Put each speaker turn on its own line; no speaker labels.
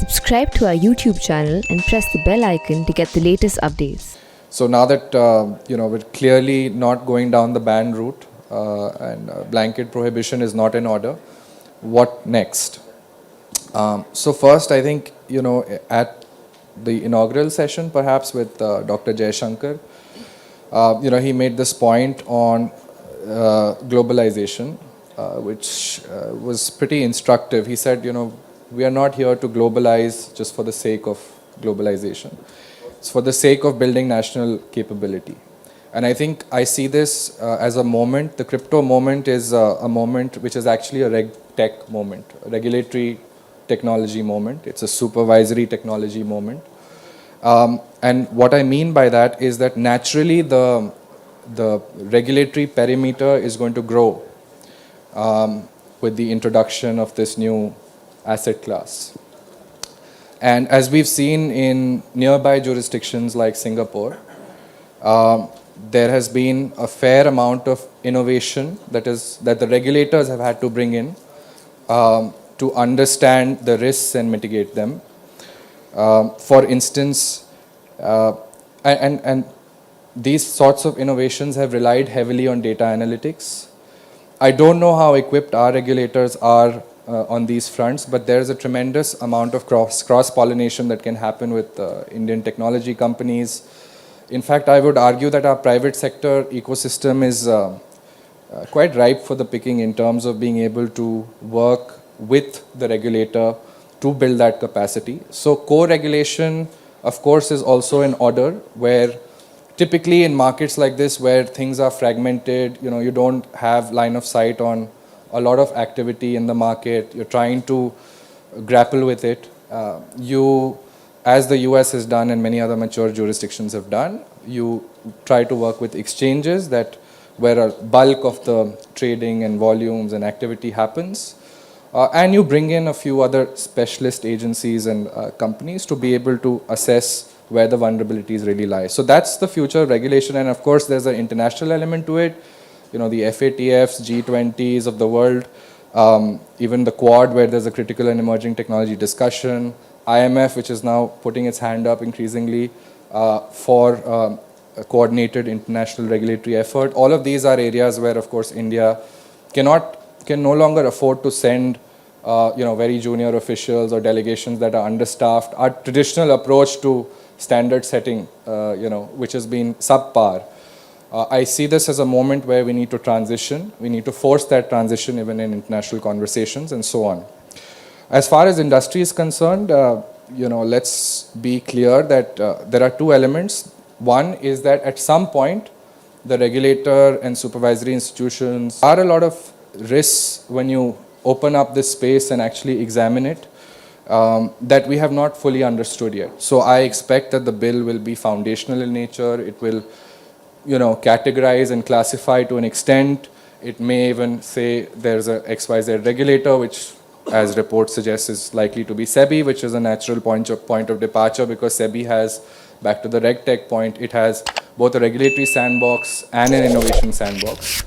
Subscribe to our YouTube channel and press the bell icon to get the latest updates.
So now that we're clearly not going down the ban route and blanket prohibition is not in order, what next? So first, I think at the inaugural session, perhaps with Dr. Jaishankar, he made this point on globalization, which was pretty instructive. He said, we are not here to globalize just for the sake of globalization. It's for the sake of building national capability. And I think I see this as a moment. The crypto moment is a moment which is actually a reg tech moment, a regulatory technology moment. It's a supervisory technology moment. And what I mean by that is that naturally the regulatory perimeter is going to grow with the introduction of this new asset class. And as we've seen in nearby jurisdictions like Singapore, there has been a fair amount of innovation that the regulators have had to bring in to understand the risks and mitigate them. For instance, and these sorts of innovations have relied heavily on data analytics. I don't know how equipped our regulators are on these fronts, but there's a tremendous amount of cross-pollination that can happen with Indian technology companies. In fact, I would argue that our private sector ecosystem is quite ripe for the picking in terms of being able to work with the regulator to build that capacity. So co-regulation, of course, is also in order, where typically in markets like this where things are fragmented, you don't have line of sight on a lot of activity in the market, you're trying to grapple with it. As the US has done and many other mature jurisdictions have done, you try to work with exchanges where a bulk of the trading and volumes and activity happens. And you bring in a few other specialist agencies and companies to be able to assess where the vulnerabilities really lie. So that's the future of regulation, and of course there's an international element to it. The FATFs, G20s of the world, even the Quad where there's a critical and emerging technology discussion, IMF which is now putting its hand up increasingly for a coordinated international regulatory effort. All of these are areas where of course India can no longer afford to send very junior officials or delegations that are understaffed. Our traditional approach to standard setting, which has been subpar. I see this as a moment where we need to transition. We need to force that transition even in international conversations and so on. As far as industry is concerned, let's be clear that there are two elements. One is that at some point, the regulator and supervisory institutions are a lot of risks when you open up this space and actually examine it that we have not fully understood yet. So I expect that the bill will be foundational in nature. It will categorize and classify to an extent. It may even say there's a XYZ regulator, which as reports suggest is likely to be SEBI, which is a natural point of departure because SEBI has, back to the RegTech point, it has both a regulatory sandbox and an innovation sandbox.